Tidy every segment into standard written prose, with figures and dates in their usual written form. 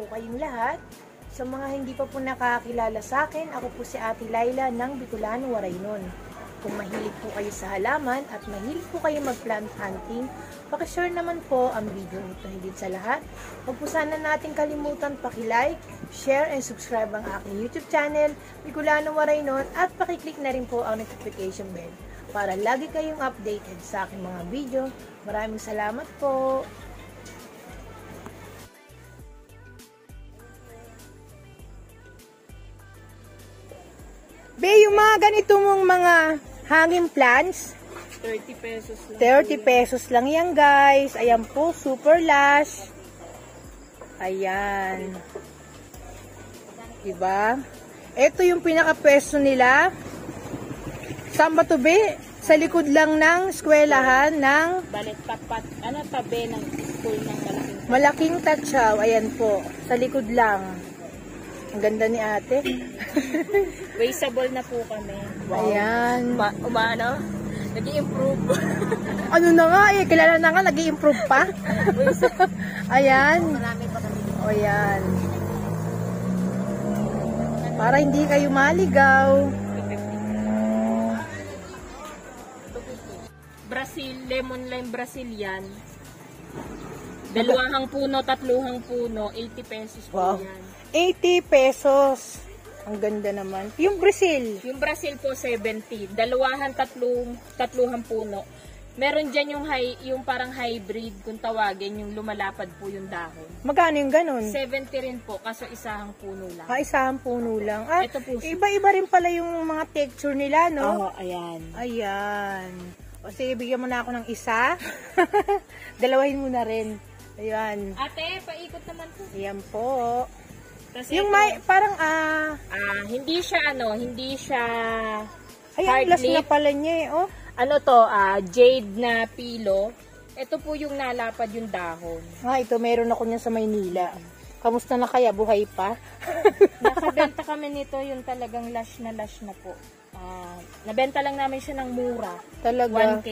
po kayong lahat. Sa mga hindi pa po nakakilala sa akin, ako po si Ate Laila ng Bicolano, Waraynon. Kung mahilig po kayo sa halaman at mahilig po kayo mag-plant hunting, pakishare naman po ang video nito. Higit sa lahat, huwag po sana natin kalimutan paki-like, share, and subscribe ang aking YouTube channel, Bicolano, Waraynon, at paki-click na rin po ang notification bell para lagi kayong updated sa aking mga video. Maraming salamat po! Be, yung mga ganito mong mga hanging plants, 30 pesos lang. 30 pesos lang yan, guys. Ayan po, super lush. Ayan. Diba? Ito yung pinaka-pwesto nila. Saan ba to, Be? Sa likod lang ng eskwelahan ng Balik tapat, tabi ng school ng Malaking Tatsaw. Ayan po, sa likod lang. Ang ganda ni ate. Wasteable na po kami. Wow. Ayan. Umano? Nag-i-improve. Ano na nga eh, kilala na nga, nag-i-improve pa. Ayan. O yan. Para hindi kayo maligaw. Brazil, lemon lime Brazilian. Dalawang puno, tatluhang puno, 80 pesos po Wow. yan. 80 pesos. Ang ganda naman. Yung Brazil. Yung Brazil po 70. Dalawahan, tatluhang puno. Meron dyan yung parang hybrid kung tawagin, yung lumalapad po yung dahon. Magkano yung ganun? 70 rin po, kaso isahang puno lang. Isang puno lang. Ah, Ito po. iba-iba rin pala yung mga texture nila, no? Oo, ayan. Ayan. O sige, bigyan mo na ako ng isa. Dalawahin mo na rin. Ayan. Ate, paikot naman po. Ayan po. Kasi Yung ito, may, parang hindi siya ayan, hard last na leaf. pala niya eh, oh. Ano to, jade na pilo. Ito po yung nalapad yung dahon. Ito, meron ako niyan sa Maynila. Kamusta na kaya? Buhay pa? Nakabenta kami nito, yung talagang lush na po. Nabenta lang namin siya ng mura. Talaga. 1K.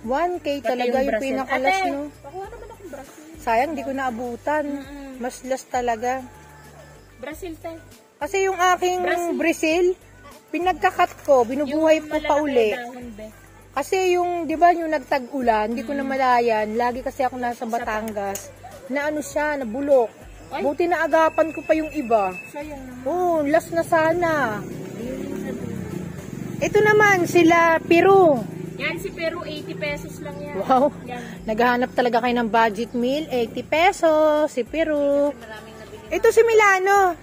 1K talaga yung Brazil. pinakalas, Ate, no? pakuha naman akong Brazil. Sayang, di ko naabutan. Mas last talaga. Brazil tayo. Kasi yung aking Brazil, pinagkakat ko, binubuhay po pa uli. Kasi yung, di ba, yung nagtag-ulan, hindi ko na malayan. Lagi kasi ako nasa Batangas. Na ano siya, nabulok. Ay. Buti na agapan ko pa yung iba. Sayang naman. Oh, last na sana. Ito naman, sila Peru. Yan, si Peru, 80 pesos lang yan. Wow. Yan. Naghahanap talaga kayo ng budget meal. 80 pesos, si Peru. Ito si Milano.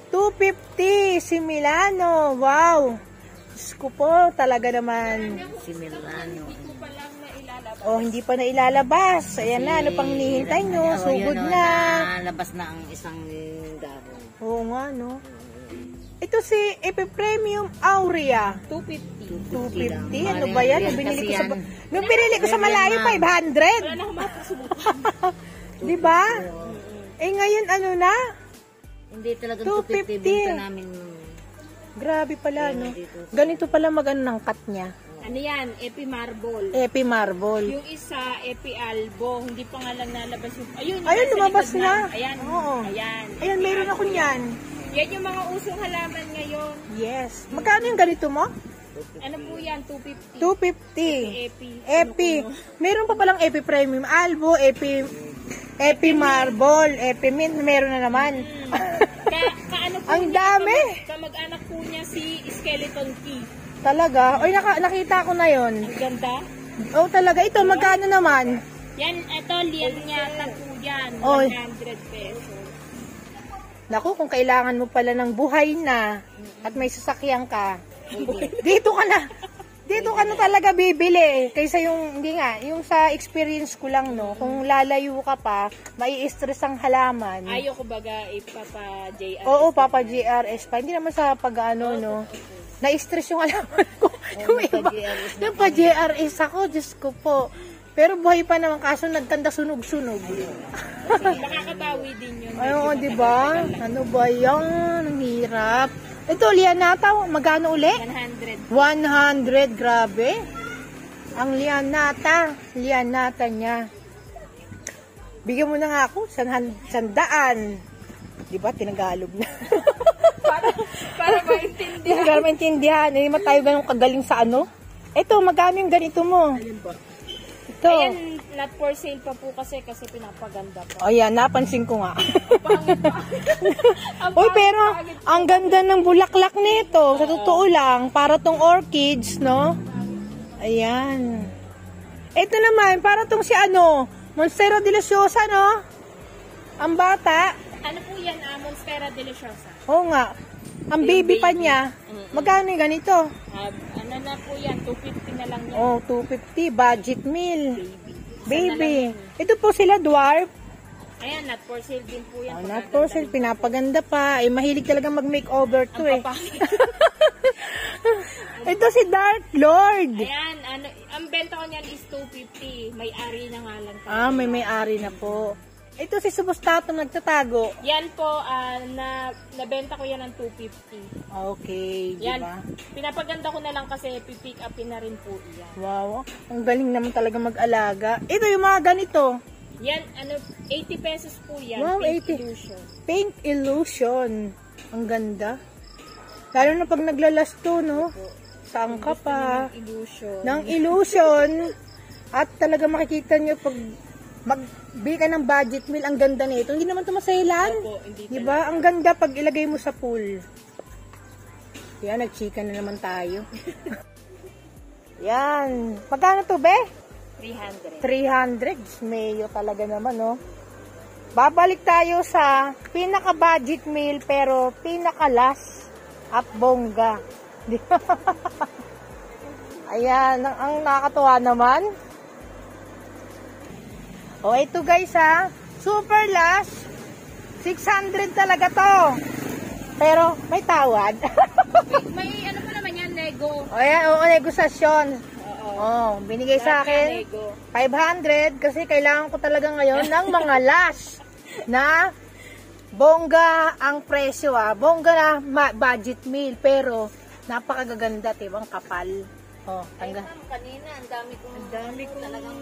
250 si Milano. Wow. Diyos ko po, talaga naman. Si Milano. Hindi ko pa lang nailalabas. Oh, hindi pa na ilalabas. Ayan na, ano pang hinihintay nyo? Sugod na. Labas na ang isang dahon. Oo nga, no? Ito si Epe Premium Aurea. 250. 250? Ano ba yan? Nung binili ko sa malayo, 500. Wala na akong mapasubukan. Diba? Eh ngayon, ano na? Hindi talaga 250. 250 benta namin. Grabe pala, no? Ganito pala mag-ano ng cut niya. Ano yan? Epi Marble. Epi Marble. Yung isa, Epi Albo. Hindi pa nga lang nalabas yung... Ayun, Ayun, nasa lumabas likod na. Ayan. Oo. Ayan. Ayan, meron ako niyan. Yan yung mga usong halaman ngayon. Yes. Magkano yung ganito mo? Ano po yan? 250. 250. Epi. Epi. Meron pa palang Epi Premium Albo, Epi Marble, Epi Mint. Meron na naman. Kaano po Ang niya, dami. Kamag-anak po niya si Skeleton Key. Talaga? Oy, nakita ko na yon. Ang ganda. Oh, talaga. Ito, magkano naman? Yan, ito, liyan niya po yan. Oy. 100 pesos. Naku, kung kailangan mo pala ng buhay na at may sasakyan ka, dito ka na. Dito ka na talaga bibili. Kaysa yung, hindi nga, yung sa experience ko lang, no, kung lalayo ka pa, mai-stress ang halaman. Ayaw ko baga ipapa JR. Oo, Papa JRS pa. Hindi naman sa pag-ano, no. Na-stress yung halaman ko. Yung iba. Yung pa JRS ako, Diyos ko po. Pero buhay pa naman, kaso nagkanda sunog-sunog. Makakabawi din yun. Ayun, di ba? Ano ba yan? Ang hirap. Ito, Lianata, magkano uli? 100. 100, grabe. Ang Lianata niya. Bigyan mo na nga ako, 100. Di ba? Tinagalog na. Para maintindihan. Para maintindihan. Hindi naman tayo ganun kagaling sa ano. Ito, magkano yung ganito mo? Alin po? Ito. Ayan, not for sale pa po kasi pinapaganda po. O yan, napansin ko nga. Ang Uy, pangit- pero pangit po. ang ganda ng bulaklak nito. Sa totoo lang, para tong orchids, no? Ayan. Ito naman, para tong si ano, Monstera Deliciosa, no? Ang bata. Ano po yan? Monstera Deliciosa. Oo nga. Ang baby pa niya. Magkano yung ganito? Ano na po yan? 250 na lang yan. Oh, 250. Budget meal. Baby. Baby. Ito po sila, dwarf. Ayan, not for sale din po yan. Oh, not for sale. Pinapaganda pa. Eh, mahilig talaga mag-makeover to eh. Ito si Dark Lord. Ayan, ang benta ko niyan is 250. May-ari na nga lang. Ah, may-ari na po. Ito si Subustato nagtatago. Yan po, nabenta ko yan ng 250. Okay, di Yan, ba? pinapaganda ko na lang kasi pipick upin na rin po yan. Wow, ang galing naman talaga mag-alaga. Ito yung mga ganito. Yan, 80 pesos po yan. Wow, Pink 80. Illusion. Pink Illusion. Ang ganda. Lalo na pag naglalas to, no? Saan ka pa? Illusion. Ng illusion. At talaga makikita nyo pag magbili ka ng budget meal, ang ganda nito. Hindi naman ito masailan. Opo, hindi Diba? Ang ganda pag ilagay mo sa pool. Yan, nagchika na naman tayo. Yan. Magkano to, be? 300. 300. Mayo talaga naman, no? Babalik tayo sa pinaka-budget meal pero pinaka-last at bongga. Di ba? Ayan, ang nakakatuwa naman. O, ito guys ha. Super last. 600 talaga to. Pero may tawad. May ano pa naman yan, nego. O yan, oo, negosasyon. Oo. Oh, binigay sa akin Nego. 500 kasi kailangan ko talaga ngayon ng mga last na bongga ang presyo bongga na budget meal pero napakagaganda, tibang kapal. Oh, tangga. Kanina, ang dami kong talagang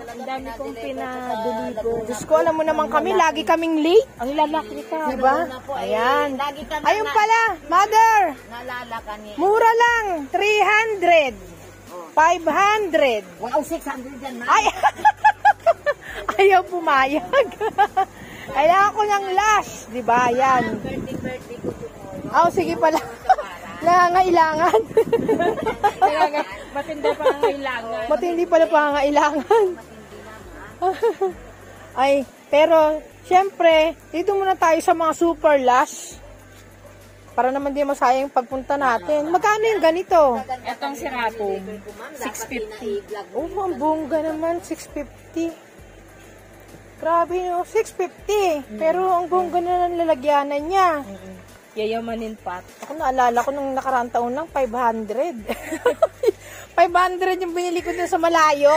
Ang dami kong pinaduligo. Diyos ko, alam mo naman kami, lagi kaming late. Ang lalaki ka. Diba? Ayan. Lagi ka Ayun pala, mother, nalala ka niya. mura lang, 300. 500. Wow, 600 yan, ma. Ay! Ayaw pumayag. Kailangan ko ng last, di ba? Yan. Birthday ko tomorrow. Oh, sige pala. Nangangailangan. Matindi pa ang kailangan. Matindi pala pangangailangan. Ay, pero, syempre, dito muna tayo sa mga super last. Para naman di masayang pagpunta natin. Magkano yung ganito? Etong sirapong, 650. Oh, ang bongga naman, 650. Grabe no, 650. Pero ang bongga na ng lalagyanan niya. Yayamanin pat. Ako naalala ko nung nakaraang taon lang, 500. 500 yung binili ko dun sa malayo.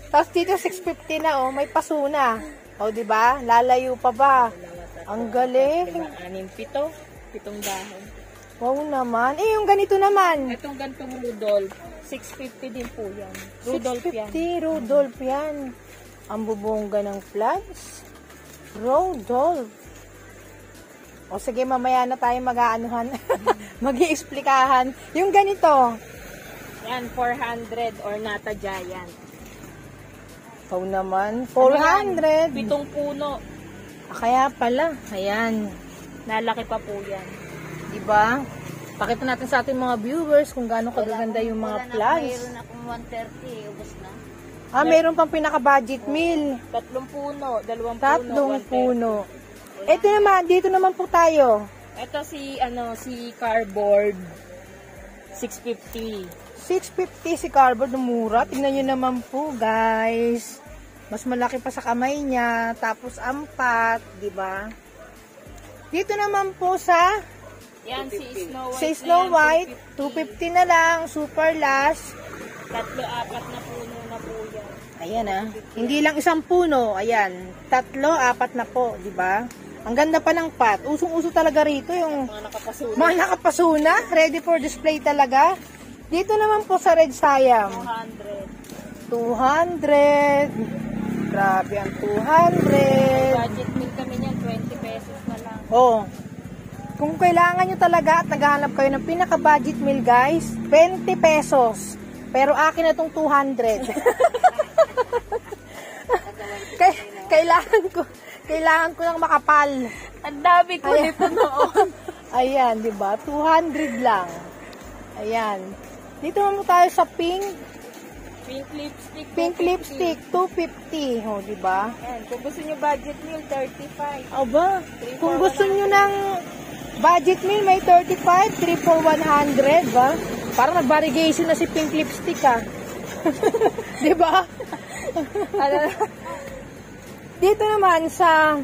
Tapos dito 650 na, oh, may paso na. O, di ba? Lalayo pa ba? Ang galing. 7 dahon. Wow naman. Eh, yung ganito naman. Itong gantong Rudolph, 650 din po yan. Rudolph yan. 650, Rudolph yan. Ang bubongga ng plants. Rudolph. O sige, mamaya na tayo mag-aanuhan. Mag-iexplikahan. Yung ganito. Yan, 400 or Nata Giant. Ikaw naman, 400. 7 puno. Kaya pala. Ayan. Nalaki pa po yan. Diba? Pakita natin sa ating mga viewers kung gaano kagaganda yung mga plants. Mayroon akong 130, ubos na. Meron pang pinaka-budget meal. 3 puno, 2 puno, 3 130. puno. Ito naman, dito naman po tayo. Ito si cardboard. 650. 650 si cardboard, mura. Tingnan nyo naman po, guys. Mas malaki pa sa kamay niya. Tapos ampat, di ba? Dito naman po sa Yan, si Snow White. si Snow White, 250 na lang, super last. 3-4 na puno na po yan. Ayan hindi lang isang puno, ayan. 3-4 na po, di ba? Ang ganda pa ng pot. Usong-uso talaga rito yung Mga nakapasuna. mga nakapasuna, ready for display talaga. Dito naman po sa Red Siam, 200. 200. Grabe ang 200. Budget meal kami niyan, 20 pesos na lang. Oh. Kung kailangan nyo talaga at naghahanap kayo ng pinaka-budget meal, guys, 20 pesos. Pero akin na tong 200. Kailangan ko ng makapal. Ang dami ko nito noon. Ayan, di ba? 200 lang. Ayan. Dito naman tayo sa pink Pink lipstick. lipstick, 250. Oh, di ba? Ayan, kung gusto nyo budget meal, 35. Aba, kung gusto nyo ng budget meal, may 35, 3 for 100, ba? Parang nag-variegation na si pink lipstick, ah. Di ba? Dito naman sa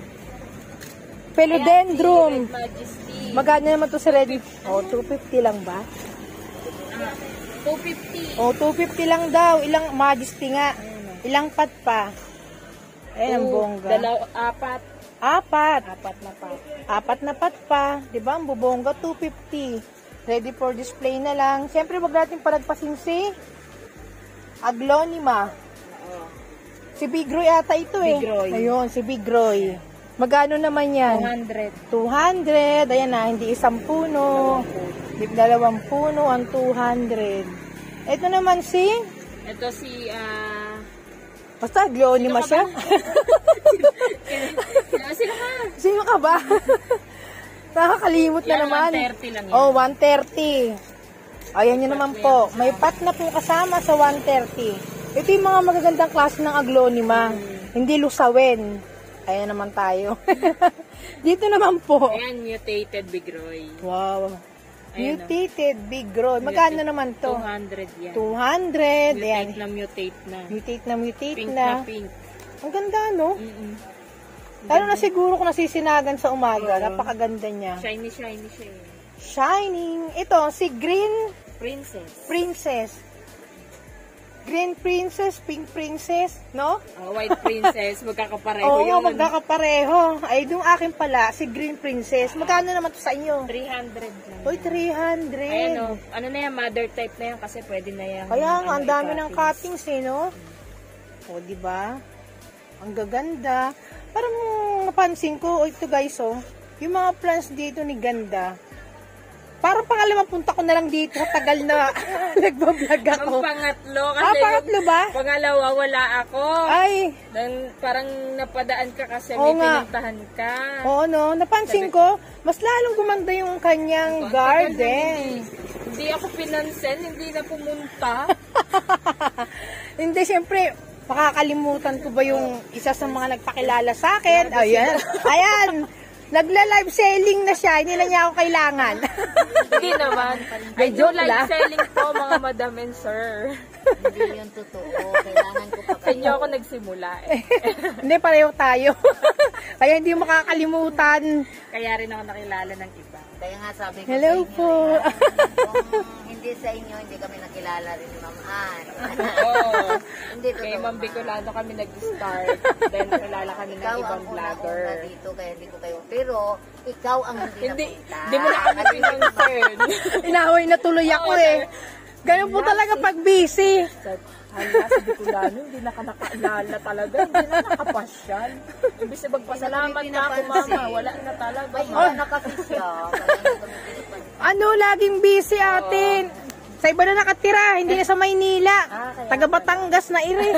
Philodendron. Red Majesty. Magkano naman to sa Red? Oh, 250 lang ba? 250. Oh, 250 lang daw. Ilang Majesty nga. Ilang pat pa? Ayan, ang bongga. Apat. Apat. Apat na pa. 4 na pat pa. Diba? Ang bubongga, 250. Ready for display na lang. Siyempre, wag natin palagpasin si Aglonema. Si Big Roy ata ito eh. Big Roy. Ayun, si Big Roy. Magkano naman yan? 200. 200. Ayan na, hindi isang puno. Hindi 2 puno, ang 200. Ito naman si... Ito si, Basta, Aglonema siya. Sino ka? Sino ka ba? Nakakalimot na Yan, naman. 130 lang yan. Oh, 130. Ayan nyo naman po. May pat na po kasama sa 130. Ito yung mga magagandang klase ng Aglonema. Hindi lusawin. Ayan naman tayo. Dito naman po. Ayan, mutated Big Roy. Wow. Ayan, Mutated Big Roy. Magkano naman to? 200 yan. 200. Ayan. Mutate na. Mutate Pink na. na pink. Ang ganda, no? Mm-mm. Lalo na siguro kung nasisinagan sa umaga. Napakaganda niya. Shiny siya eh. Shining. Ito, si Green Princess. Green Princess, Pink Princess, no? White Princess. Magkakapareho Oo, yun. magkakapareho. Ay, yung akin pala, si Green Princess. Magkano naman to sa inyo? 300 lang. Uy, 300. Ayan o. Ano na yan? Mother type na yan kasi pwede na yan. Kaya nga, ang dami ng i-cuttings. cuttings eh, no? O, diba? Ang gaganda. Parang napansin ko, ito guys, oh, yung mga plants dito ni ganda. Parang pangalimang punta ko na lang dito. Tagal na nagbablog ako. Ang pangatlo. Kasi Pangatlo ba? Pangalawa, wala ako. Ay, Dan, parang napadaan ka kasi Oo may nga. pinuntahan ka. oo no, napansin ko, mas lalong gumanda yung kanyang garden. Hindi ako pinansin, hindi na pumunta. Hindi, syempre, makakalimutan ko ba yung isa sa mga nagpakilala sa akin? Ayan, ayan, nagla-live selling na siya, hindi na niya ako kailangan. Hindi naman. Ay, joke live lang. selling po mga madam and sir. Hindi yun totoo. Kailangan ko pa Sa inyo ako nagsimula eh. Hindi, pareho tayo. Kaya hindi mo makakalimutan. Kaya rin ako nakilala ng iba. Kaya nga sabi ko Hello sa inyo, po. kung hindi sa inyo, hindi kami nakilala rin ni Ma'am Ann. Oo. Hindi totoo. Kay Ma'am Bicolano kami nag-start. Then nakilala kami ng Ikaw ibang ang vlogger. una-una dito, kaya hindi ko kayo. Pero, ikaw ang Hindi, napunta. hindi mo na kami pinonsen. Inaway na tuloy ako eh. Ganun po talaga pag busy. Hala, sa Bicolano, hindi na ka nakaalala talaga. Hindi na nakapasyal. Imbis na magpasalamat na ako, mama. Wala na talaga. Ay, Ma. nakafis siya. Kaya hindi kami pinipan. Ano, laging busy atin. Sa iba na nakatira, hindi na sa Maynila. Taga Batangas na iri.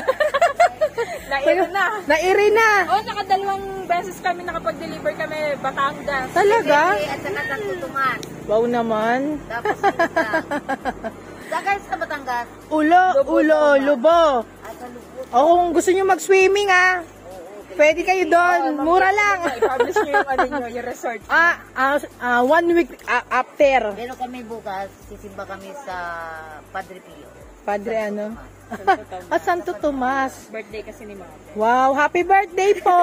Nairo na. Nairi na. Oo, nakadalawang beses kami nakapag-deliver kami Batangas. Talaga? At saka Santo Tomas. Wow naman. Tapos, Saka sa Batangas. Ulo, Lubo. At sa Lubot. O kung gusto nyo mag-swimming pwede kayo doon. Mura lang. I-publish nyo yung ano nyo, yung resort. 1 week after. Pero kami bukas, sisimba kami sa Padre Pio. Padre ano? Santo Tomas. At Santo Tomas. Birthday kasi ni mama. Wow, happy birthday po!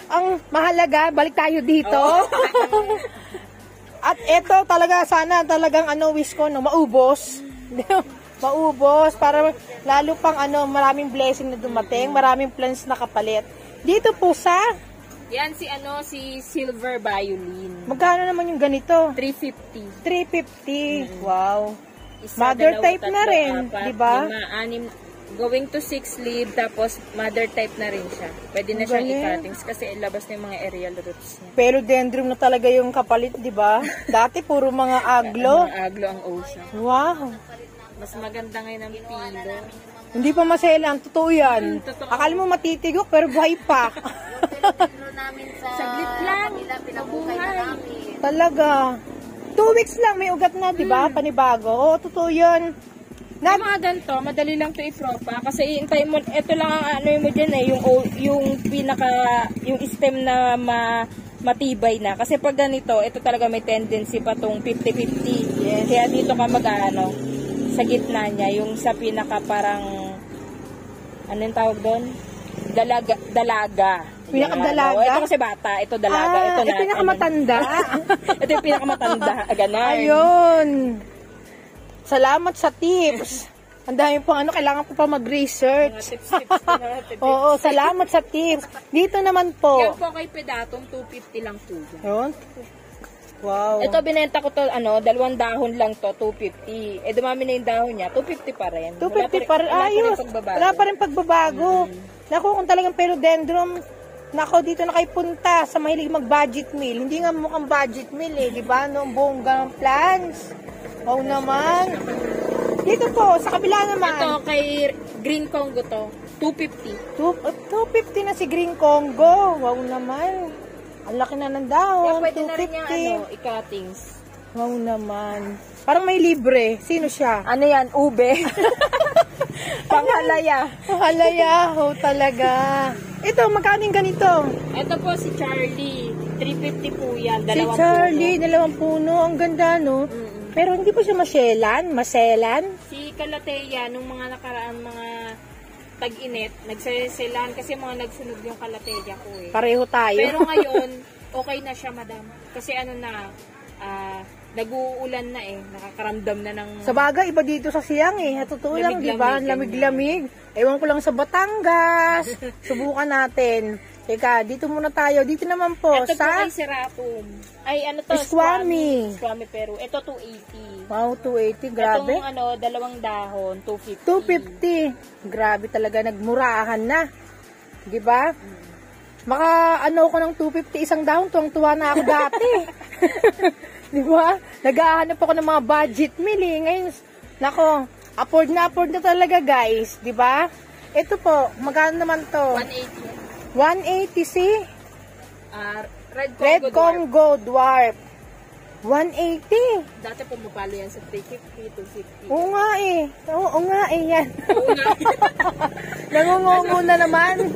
Ang mahalaga, balik tayo dito. At eto talaga, sana talagang wish ko, maubos. Maubos, para lalo pang maraming blessing na dumating, maraming plans na kapalit. Dito po sa, Yan si Silver Violin. magkano naman yung ganito? 350. 350. Wow. Isa, Mother dalawa, type tatlo, na rin, apat, di ba? 5, 6, Going to 6 leaf, tapos mother type na rin siya. Pwede na siyang Galing. i-cuttings kasi ilabas na yung mga aerial roots niya. Philodendron na talaga yung kapalit, di ba? Dati puro mga aglo. Mga aglo ang ocean. Wow. Mas maganda ngayon ang pilo. Hindi pa maselan, totoo yan. Totoo. Akala mo matitigok pero buhay pa. Philodendron namin sa Saglit lang. kanila, pinabukay na namin. Talaga. 2 weeks lang may ugat na, di ba? Panibago. Oo, totoo yan. Yung mga ganito, madali lang to i-propa kasi iintay mo, ito lang ang ano mo dyan eh, yung pinaka, yung stem na matibay na. Kasi pag ganito, ito talaga may tendency pa tong 50-50. Yes. Kaya dito ka mag-ano, sa gitna niya, yung sa pinaka parang, ano yung tawag doon? Dalaga. Pinakadalaga? Ito kasi bata, ito dalaga. Ito na, pinakamatanda. ito yung pinakamatanda. Ganon. Ayun. Salamat sa tips. Ang dami pang ano, kailangan ko pa Mga mag-research. tips na natin. Oo, salamat sa tips. Dito naman po. Yan po kay Pedatong, 250 lang po yan. Yun. Wow. Ito binenta ko to, 2 dahon lang to, 250. Dumami na yung dahon niya, 250 pa rin. 250 pa rin. Ayos. Wala pa rin pagbabago. Naku, kung talagang philodendron, nako, dito na kayo punta sa mahilig mag-budget meal. Hindi nga mukhang budget meal eh, di ba? No, bongga ng plants. Wow naman. Dito po, sa kabila naman. Ito kay Green Congo to, 250. 250 na si Green Congo. Wow naman. Ang laki na ng dahon. Kaya pwede na rin yung 250. i-cuttings. Wow naman. Parang may libre. Sino siya? Ano yan? Ube. Panghalaya. Halaya. Oh, talaga. Ito, magkano yung ganito? Ito po si Charlie. 350 po yan. Si Dalawang Charlie, puno. 2 puno. Ang ganda, no? Pero hindi pa siya maselan. Si Calathea, nung mga nakaraan mga tag-init, nagseselan kasi mga nagsunog yung Calathea ko eh. Pareho tayo. Pero ngayon, okay na siya, madam. Kasi ano na, nag-uulan na eh. Nakakaramdam na ng... Sa bagay, iba dito sa Siang eh. Totoo lang, di ba? Lamig-lamig, Lamig-lamig. Ewan ko lang sa Batangas. Subukan natin. Teka, dito muna tayo. Dito naman po Ito po sa ay Seratum. Ay, ano to? Squammy. Squammy Peru. Ito 280. Wow, 280. Grabe. Itong 2 dahon, 250. 250. Grabe talaga, nagmurahan na. Di ba? Maka ano ko ng 250 isang dahon, tuwang-tuwa na ako dati. Di ba? Nag-ahanap ako ng mga budget meal eh. Ngayon, nako, afford na talaga guys. Di ba? Ito po, magkano naman to? 180. 180 si Red Red Congo. Congo Dwarf. 180. Dati pumapalo yan sa 350, 250. Oo nga eh. Oo nga eh yan. Oo nga. Nangungungo na naman.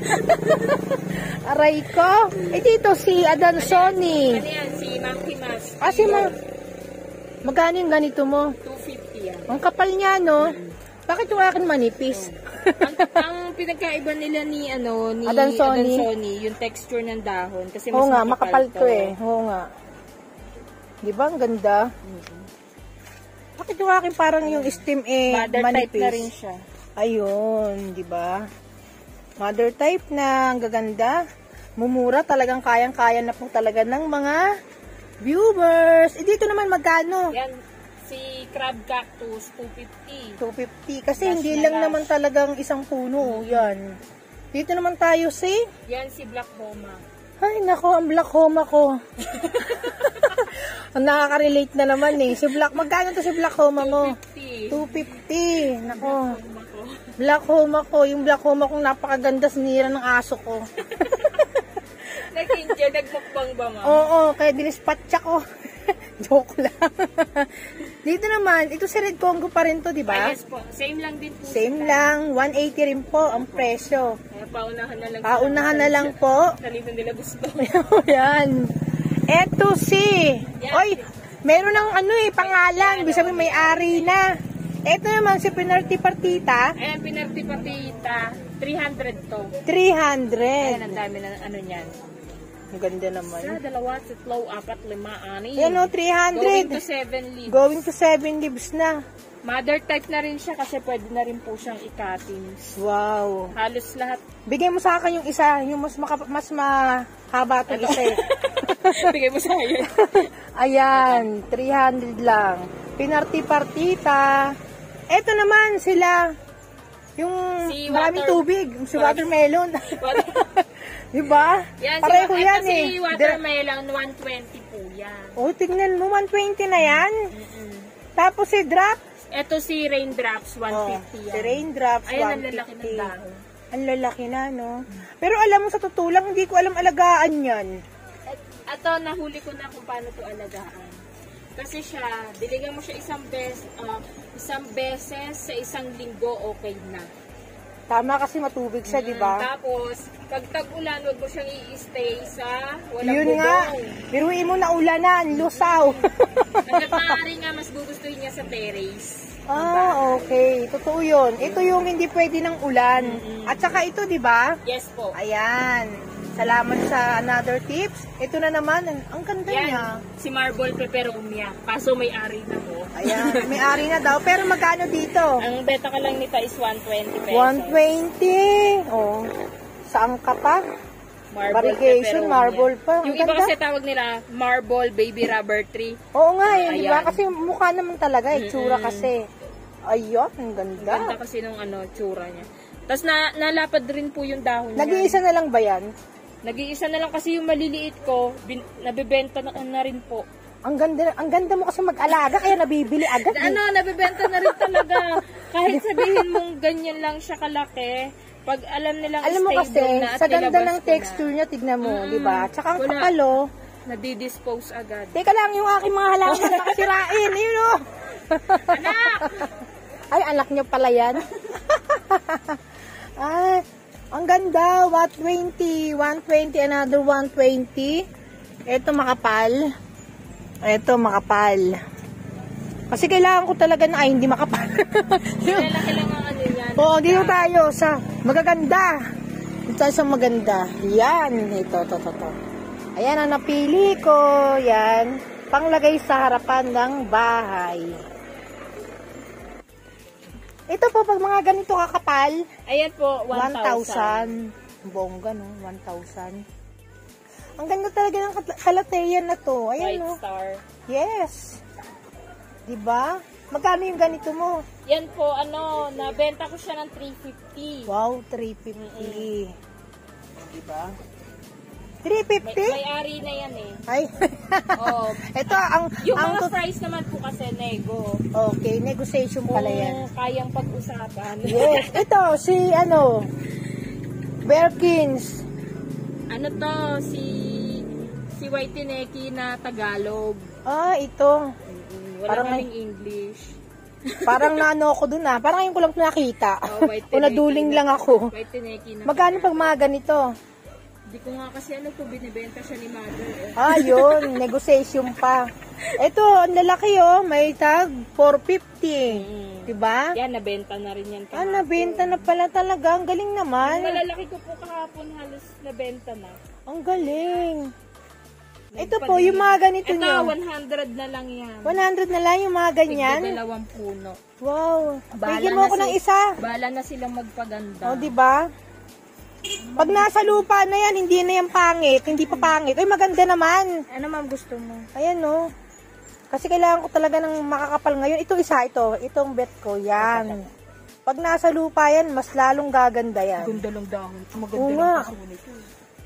Aray ko. Eh dito si Adansoni. Ano yan? Si Maximas. Si magkano yung ganito mo? 250 yan. Ang kapal niya, no? Bakit yung akin manipis? ang pinagkaiba nila ni Adansoni, yung texture ng dahon kasi mas Oo nga, makapal to eh. Oo nga. Di ba? Ang ganda. Bakit yung akin parang yung stem eh Mother manipis? type na rin siya. Ayun, di ba? Mother type na, ang gaganda. Mumura, talagang kayang-kaya na po talaga ng mga viewers. Eh dito naman magkano? Yan, si crab cactus, 250. 250. Kasi Lash hindi na lang lash. naman talagang isang puno. Yan. Dito naman tayo si... Yan si Black Homa. Ay, nako, ang Black Homa ko. Ang nakaka-relate na naman eh. Si Black, magkano to si Black Homa mo? 250. 250. Nako. Black Homa ko. Yung Black Homa kong napakaganda, sinira ng aso ko. Nag-enjoy, nagmukbang ba, ma'am? Oo, kaya dinispatcha ko. Joke lang. Dito naman, ito si Red Congo pa rin to, di ba? Yes po. Same lang din po. Same lang, 180 rin po ang presyo. Kaya paunahan na lang. Paunahan na lang po. Nalito nila gusto. Yan. Eto si... Oy, meron ng ano eh, pangalan. Ibig sabihin may ari na. Eto naman si Pinarty Partita. Ayan, Pinarty Partita. 300 to. 300. Ayan, ang dami na ano niyan. Ang ganda naman. Sa 2, 3, 4, 5, 6. Yan o, Going 300. to 7 leaves. Going to 7 leaves na. Mother type na rin siya kasi pwede na rin po siyang i-cuttings. Wow. Halos lahat. Bigay mo sa akin yung isa, yung mas mahaba itong isa eh. Bigay mo sa akin. Ayan, 300 lang. Pinarty Partita. Eto naman sila. Yung Si maraming water- tubig. Si watermelon. Diba? Yan, Pareho yan ito eh. si watermelon, 120 po yan. Oh, tignan mo, 120 na yan. Tapos si drop. Ito si raindrops, 150 Oh, yan. si raindrops, Ayan, ang lalaki ng 150. dahon. Ang lalaki na, no? Pero alam mo, sa totoo lang, hindi ko alam alagaan yan. Ito, nahuli ko na kung paano to alagaan. Kasi siya, diligan mo siya isang beses sa isang linggo, okay na. Tama kasi matubig siya, di ba? Tapos, pag tag-ulan, huwag mo siyang i-stay sa walang Yun bubong. nga. Biruin mo na ulanan, lusaw. Kasi maaari nga mas gugustuhin niya sa terrace. Okay. Totoo yun. Ito yung hindi pwede ng ulan. At saka ito, di ba? Yes po. Ayan. Salamat sa another tips. Ito na naman, ang ganda niya. Yan, si Marble Peperomia. Kaso may-ari na mo. Ayan, may-ari na daw. Pero magkano dito? Ang beta ka lang nito is 120 pesos. 120. Oh. Saan ka pa? Variegation, Peperomia. marble pa. Ang Yung iba ganda. kasi tawag nila marble baby rubber tree. Oo nga, yun, di ba? Ayan. Kasi mukha naman talaga, itsura kasi. Ayun, ang ganda. Ganda kasi nung tsura niya. Tapos nalapad rin po yung dahon niya. Nag-iisa na lang ba yan? Nag-iisa na lang kasi yung maliliit ko, nabibenta na rin po. Ang ganda mo kasi mag-alaga, kaya nabibili agad. Nabibenta na rin talaga. Kahit sabihin mong ganyan lang siya kalaki, pag alam nilang Alam mo kasi, stable na at sa ganda nilabas ng ko texture niya, tignan mo, di ba? Tsaka ang Wala. kapal, oh. Nadidispose agad. Teka lang, yung aking mga halaman nakasirain. Yun, oh. Anak! Ay, anak niyo pala yan. Ay, ang ganda. 120. 120, another 120. Ito makapal. Ito makapal. Kasi kailangan ko talaga na, ay, hindi makapal. Lalaki lang ang yan. Oo, dito tayo sa magaganda. Dito tayo sa maganda. Yan. Ito. Ayan ang napili ko. Yan. Panglagay sa harapan ng bahay. Ito po, pag mga ganito kakapal, Ayan po, 1,000. 1,000. Bongga, no? 1,000. Ang ganda talaga ng kalateyan na to. Ayan, White no? star. Yes. Diba? Magkano yung ganito mo? Yan po, nabenta ko siya ng 350. Wow, 350. Diba? 350? May-ari na yan eh. Ay. Oh. Ito, ang... Yung ang mga price naman po kasi, nego. okay, negotiation pala yan. Kung kayang pag-usapan. Yes. Ito, si Berkins. Si White Tineki na Tagalog. Ito. Wala Parang kaming English. Parang naano ko dun Parang ngayon ko lang nakita. White O naduling Tineki lang ako. White Tineki na. Magkano pag mga ganito? Hindi ko nga kasi po binibenta siya ni Mother eh. Yun. Negotiation pa. Ito, ang lalaki may tag 450. Diba? Yan, nabenta na rin yan. Nabenta na pala talaga. Ang galing naman. Yung malalaki ko po kahapon halos nabenta na. Ang galing. Ito po, yung mga ganito Ito, nyo. 100 na lang yan. 100 na lang yung mga ganyan. Tigda 2 puno. Wow. Bahala Bigyan mo na ako ng isa. Bahala na silang magpaganda. Diba? Pag nasa lupa na yan, hindi na yan pangit. Hindi pa pangit. Ay, maganda naman. Ano ma'am gusto mo? Ayan, no. Kasi kailangan ko talaga ng makakapal ngayon. Ito isa, ito. Itong bet ko. Yan. Pag nasa lupa yan, mas lalong gaganda yan. Ganda lang dahon. Maganda Oo lang nga. paso nito.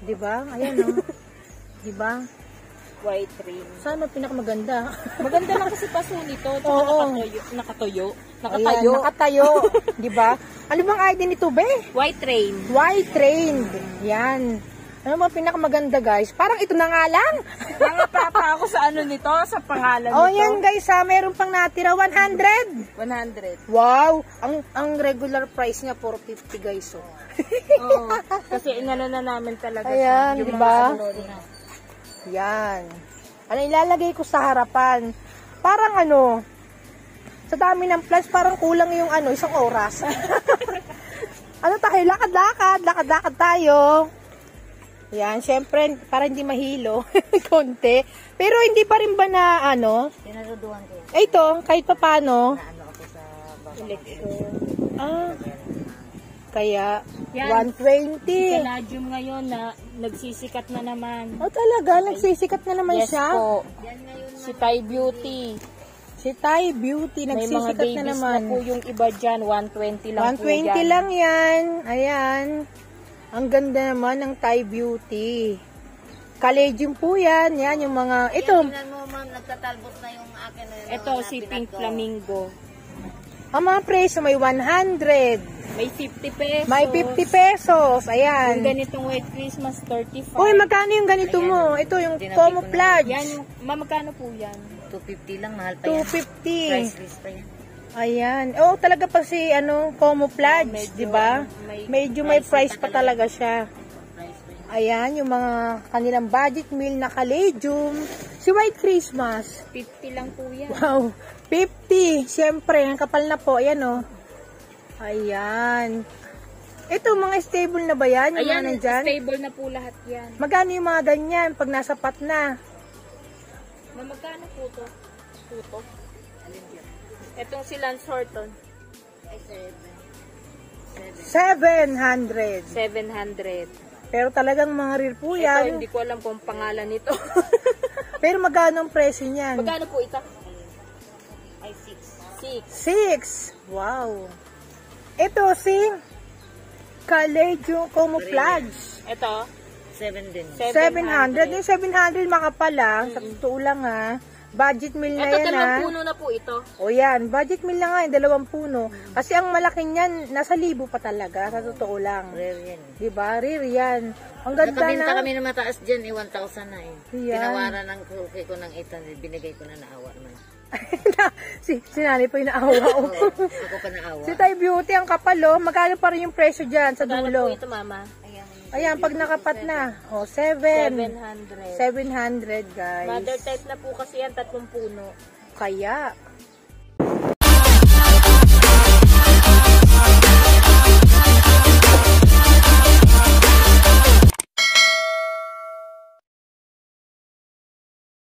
Diba? Ayan, no. Diba? White ring. Sana pinakamaganda. Maganda lang kasi paso nito. Tsaka Oo. nakatayo. Ayan, nakatayo. Diba? Ano bang ID nito, be? White rain. White trained. Yan. Ano ba pinakamaganda, guys? Parang ito na nga lang. Nangapapa ako sa nito, sa pangalan Oh, yan guys, meron pang natira 100. 100. Wow, ang regular price niya 450, guys. Oh. Oo. Kasi inano na namin talaga. Ayan, yung di mga ba? ano na. Yan. Ano ilalagay ko sa harapan? Parang sa dami ng plants, parang kulang yung isang oras. Tayo, lakad-lakad tayo. Yan, syempre, para hindi mahilo. Konti. Pero hindi pa rin ba na, Sinaduduhan ko yan. ito, kahit pa paano. Ako sa Election. Kaya, Yan. 120. Palladium ngayon na nagsisikat na naman. Talaga, nagsisikat na naman Yes siya. po. Si Thai Beauty. Si Thai Beauty, May mga nagsisikat babies na na, naman. po yung iba dyan. 120 lang po 120 yan. lang yan. Ayan. Ang ganda naman ng Thai Beauty. Collagen po yan. Yan yung mga, ito, Tingnan mo, ma'am, nagtatalbos na yung akin. Ito si Pink Flamingo. ang mga presyo may 100. May 50 pesos. May 50 pesos. Yung Ayan. ganitong White Christmas, 35. Uy, magkano yung ganito mo? Ito yung camouflage. Yan yung, magkano po yan? 250 lang, mahal pa yan. 250. Price list pa yan. Ayan. Oh, talaga pa si camouflage, Medyo, 'di ba? Medyo may price pa talaga siya. Price pa yan. Ayan, yung mga kanilang budget meal na Caladium. Si White Christmas. 50 lang po yan. Wow, 50. Siyempre, ang kapal na po. Ayan, oh. Ayan. Ito, mga stable na ba yan? Yung mga Ayan, nandyan? stable na po lahat yan. Magkano yung mga ganyan pag nasa pat na? Magkano po to? Puto? Etong si Lance Horton. Ay, 700. 700. Pero talagang mga rare po Ito, yan. hindi ko alam kung pangalan nito. Pero magkano ang presyo niyan? Magkano po ito? Ay, 6. 6. Wow. Ito si Caladium Camouflage. Ito, 7 din. 700. Yung 700 makapal lang. Sa totoo lang ha. Budget meal na Ito, yan ha. dalawang puno na po ito. O yan. Budget meal na nga yung 2 puno. Kasi ang malaki niyan, nasa 1,000 pa talaga. Sa totoo lang. Rare yan. Diba? Rare yan. Ang ganda Nakabinta na. kami na mataas dyan, 1,000 na eh. Yan. Tinawaran ng cookie ko ng 800, binigay ko na naawa naman. si nanay po yung naawa. Oo, ako pa naawa. Si Thai Beauty, ang kapal oh. Magkano pa rin yung presyo dyan sa Magkano po dulo? ito, mama? Ayan, pag nakapat na. O, 7. 700. 700, guys. Mother type na po kasi yan, 3 puno. Kaya,